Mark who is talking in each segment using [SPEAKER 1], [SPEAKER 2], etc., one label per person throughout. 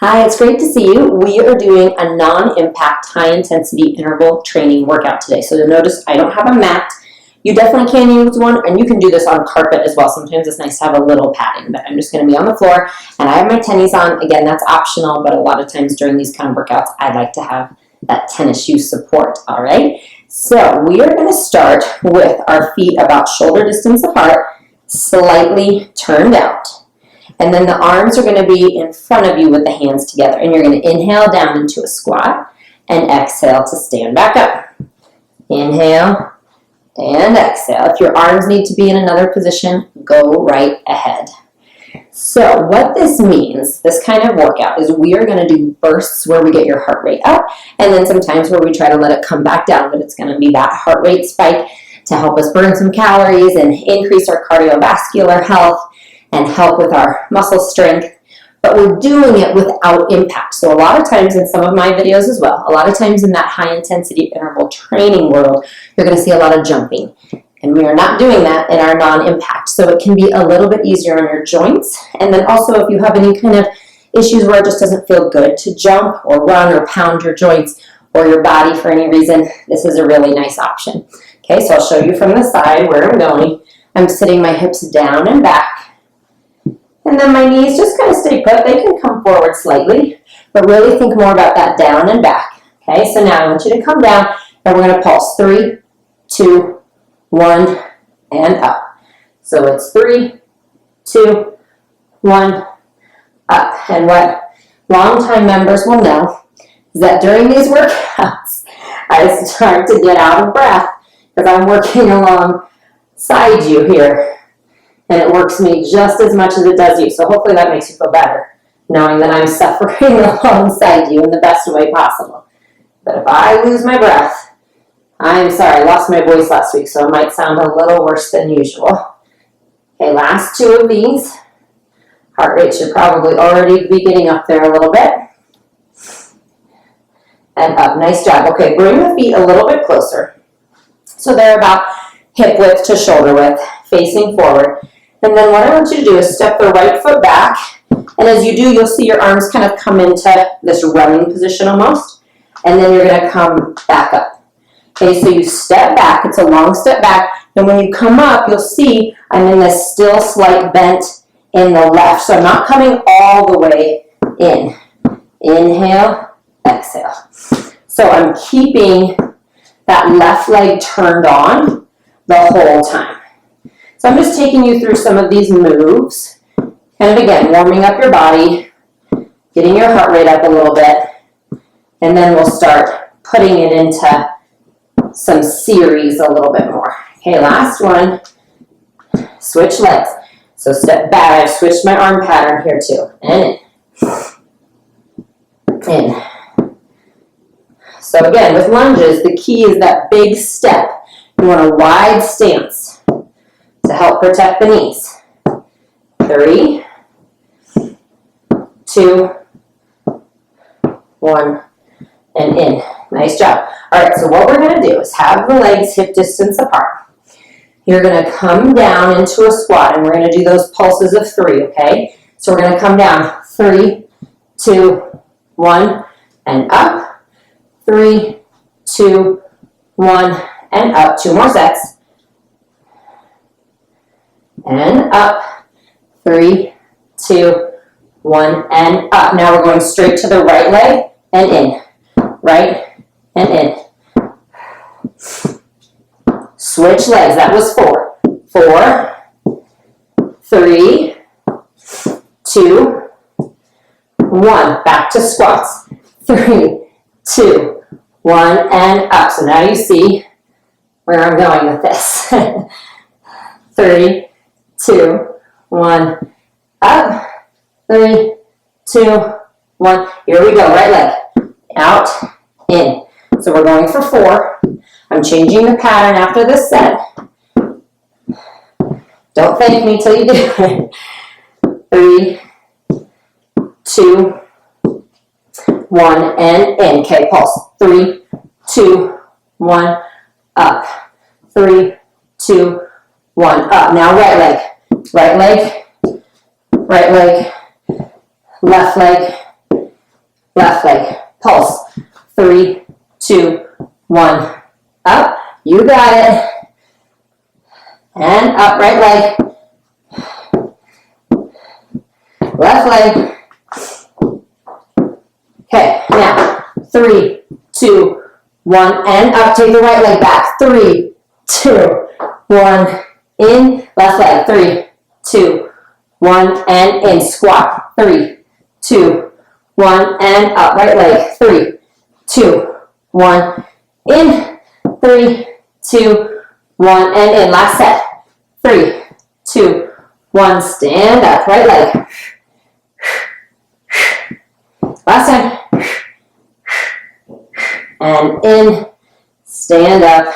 [SPEAKER 1] Hi, it's great to see you. We are doing a non-impact high-intensity interval training workout today. So you'll notice I don't have a mat. You definitely can use one, and you can do this on carpet as well. Sometimes it's nice to have a little padding, but I'm just going to be on the floor, and I have my tennies on. Again, that's optional, but a lot of times during these kind of workouts, I like to have that tennis shoe support, all right? So we are going to start with our feet about shoulder distance apart, slightly turned out. And then the arms are going to be in front of you with the hands together. And you're going to inhale down into a squat and exhale to stand back up. Inhale and exhale. If your arms need to be in another position, go right ahead. So what this means, this kind of workout, is we are going to do bursts where we get your heart rate up, and then sometimes where we try to let it come back down, but it's going to be that heart rate spike to help us burn some calories and increase our cardiovascular health and help with our muscle strength, but we're doing it without impact. So a lot of times in some of my videos as well, a lot of times in that high intensity interval training world, you're going to see a lot of jumping. And we are not doing that in our non-impact. So it can be a little bit easier on your joints. And then also if you have any kind of issues where it just doesn't feel good to jump or run or pound your joints or your body for any reason, this is a really nice option. Okay, so I'll show you from the side where I'm going. I'm sitting my hips down and back. And then my knees just kind of stay put. They can come forward slightly, but really think more about that down and back. Okay, so now I want you to come down, and we're going to pulse 3, 2, 1, and up. So it's 3, 2, 1, up. And what longtime members will know is that during these workouts, I start to get out of breath because I'm working alongside you here. And it works me just as much as it does you. So hopefully that makes you feel better, knowing that I'm suffering alongside you in the best way possible. But if I lose my breath, I'm sorry, I lost my voice last week, so it might sound a little worse than usual. Okay, last 2 of these. Heart rate should probably already be getting up there a little bit. And up, nice job. Okay, bring the feet a little bit closer. So they're about hip width to shoulder width, facing forward. And then what I want you to do is step the right foot back. And as you do, you'll see your arms kind of come into this running position almost. And then you're going to come back up. Okay, so you step back. It's a long step back. And when you come up, you'll see I'm in this still slight bent in the left. So I'm not coming all the way in. Inhale, exhale. So I'm keeping that left leg turned on the whole time. So I'm just taking you through some of these moves. Kind of again, warming up your body, getting your heart rate up a little bit, and then we'll start putting it into some series a little bit more. Okay, last one. Switch legs. So step back. I've switched my arm pattern here too. And in. In. So again, with lunges, the key is that big step. You want a wide stance to help protect the knees. 3, 2, 1, and in. Nice job. All right, so what we're going to do is have the legs hip distance apart. You're going to come down into a squat, and we're going to do those pulses of 3, okay? So we're going to come down. 3, 2, 1, and up. 3, 2, 1, and up. 2 more sets. And up. 3, 2, 1, and up. Now we're going straight to the right leg and in. Right and in. Switch legs. That was 4. 4, 3, 2, 1. Back to squats. 3, 2, 1, and up. So now you see where I'm going with this. 3, 2, 1, up. 3, 2, 1. Here we go. Right leg. Out, in. So we're going for 4. I'm changing the pattern after this set. Don't thank me till you do it. 3, 2, 1, and in. Okay, pulse. 3, 2, 1, up. 3, 2, 1, up. Now right leg. Right leg, left leg, left leg, pulse, 3, 2, 1, up, you got it, and up, right leg, left leg, okay, now, 3, 2, 1, and up, take the right leg back, 3, 2, 1, in, left leg, 3, 2, 1, and in, squat, 3, 2, 1, and up, right leg, 3, 2, 1, in, 3, 2, 1, and in, last set, 3, 2, 1, stand up, right leg, last time, and in, stand up,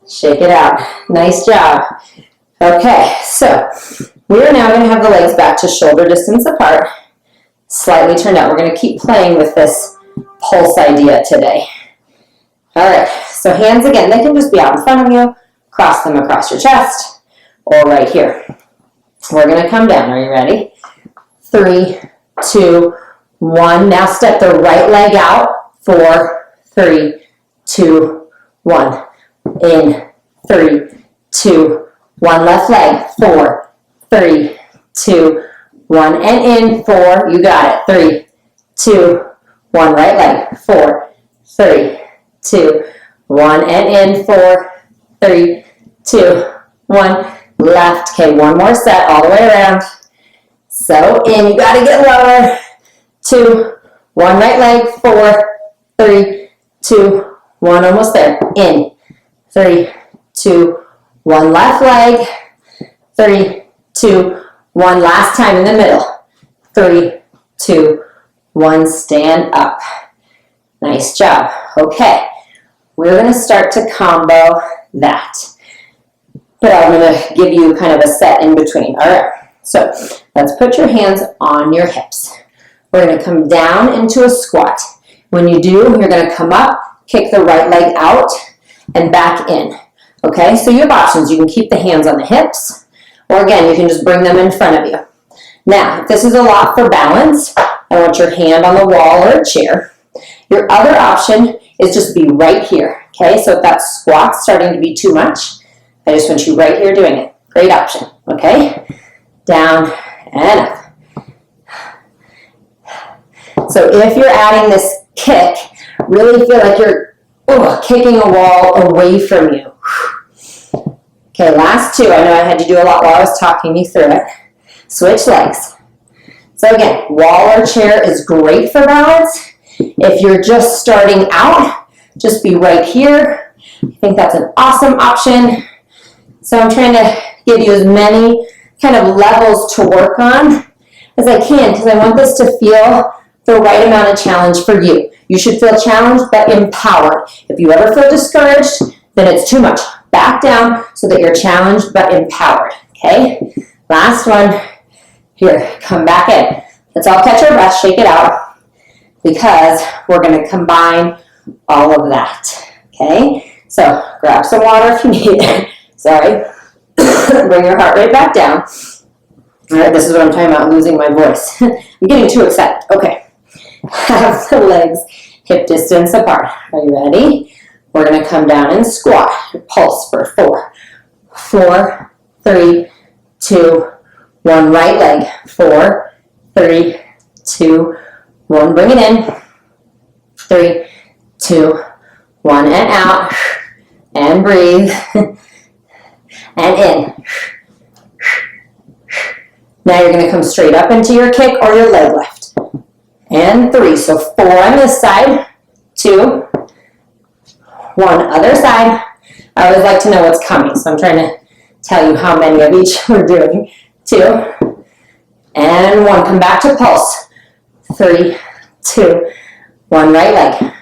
[SPEAKER 1] shake it out, nice job. Okay, so we are now going to have the legs back to shoulder distance apart, slightly turned out. We're going to keep playing with this pulse idea today. All right, so hands again, they can just be out in front of you, cross them across your chest, or right here. We're going to come down. Are you ready? 3, 2, 1. Now step the right leg out. 4, 3, 2, 1. In, 3, 2, 1. Left leg. 4, 3, 2, 1. And in, 4. You got it. 3, 2, 1. Right leg. 4, 3, 2, 1. And in, 4, 3, 2, 1. Left. Okay, one more set all the way around. So in, you got to get lower. 2, 1. Right leg. 4, 3, 2, 1. Almost there. In. 3, 2, 1. Left leg. 3, 2, 1. Last time in the middle. 3, 2, 1. Stand up. Nice job. Okay, we're going to start to combo that. But I'm going to give you kind of a set in between. All right, so let's put your hands on your hips. We're going to come down into a squat. When you do, you're going to come up, kick the right leg out, and back in. Okay, so you have options. You can keep the hands on the hips, or again, you can just bring them in front of you. Now, if this is a lot for balance, I want your hand on the wall or a chair. Your other option is just be right here. Okay, so if that squat's starting to be too much, I just want you right here doing it. Great option. Okay, down and up. So if you're adding this kick, really feel like you're kicking a wall away from you. Okay, last two. I know I had to do a lot while I was talking you through it. Switch legs. So again, wall or chair is great for balance. If you're just starting out, just be right here. I think that's an awesome option. So I'm trying to give you as many kind of levels to work on as I can, because I want this to feel the right amount of challenge for you. You should feel challenged but empowered. If you ever feel discouraged, then it's too much. Back down so that you're challenged but empowered. Okay? Last one. Here, come back in. Let's all catch our breath, shake it out, because we're going to combine all of that. Okay? So grab some water if you need it. Sorry. Bring your heart rate back down. All right, this is what I'm talking about, losing my voice. I'm getting too excited. Okay. Have the legs hip distance apart. Are you ready? We're going to come down and squat. Pulse for 4, 4, 3, 2, 1. Right leg. 4, 3, 2, 1. Bring it in. 3, 2, 1. And out. And breathe. And in. Now you're going to come straight up into your kick or your leg lift. And 3. So 4 on this side. 2. 1 other side. I always like to know what's coming, so I'm trying to tell you how many of each we're doing. 2. And 1. Come back to pulse. 3, 2, 1. Right leg.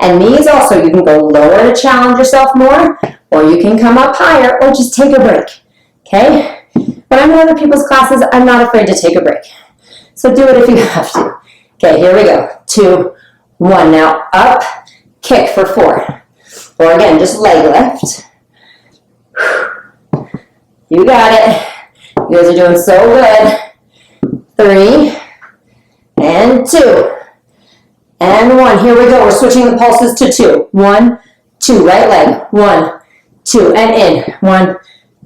[SPEAKER 1] And these also, you can go lower to challenge yourself more, or you can come up higher, or just take a break. Okay? When I'm in other people's classes, I'm not afraid to take a break. So do it if you have to. Okay, here we go. 2, 1. Now up, kick for 4. Or again, just leg lift. You got it. You guys are doing so good. 3 and 2. and 1. Here we go. We're switching the pulses to 2. 1, 2. Right leg. 1, 2. And in. 1,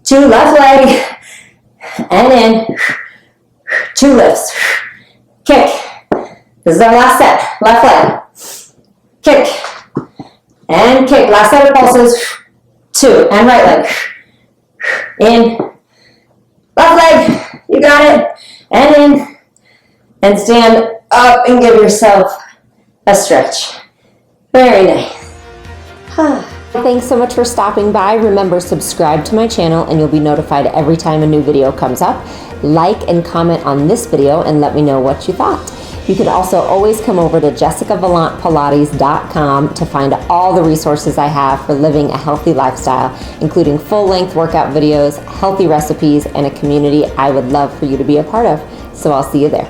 [SPEAKER 1] 2. Left leg. And in. 2 lifts. Kick. This is our last set. Left leg. Kick. And kick. Last set of pulses. 2. And right leg. In. Left leg. You got it. And in. And stand up and give yourself a stretch. Very nice. Thanks so much for stopping by. Remember, subscribe to my channel and you'll be notified every time a new video comes up. Like and comment on this video and let me know what you thought. You can also always come over to jessicavalantpilates.com to find all the resources I have for living a healthy lifestyle, including full-length workout videos, healthy recipes, and a community I would love for you to be a part of. So I'll see you there.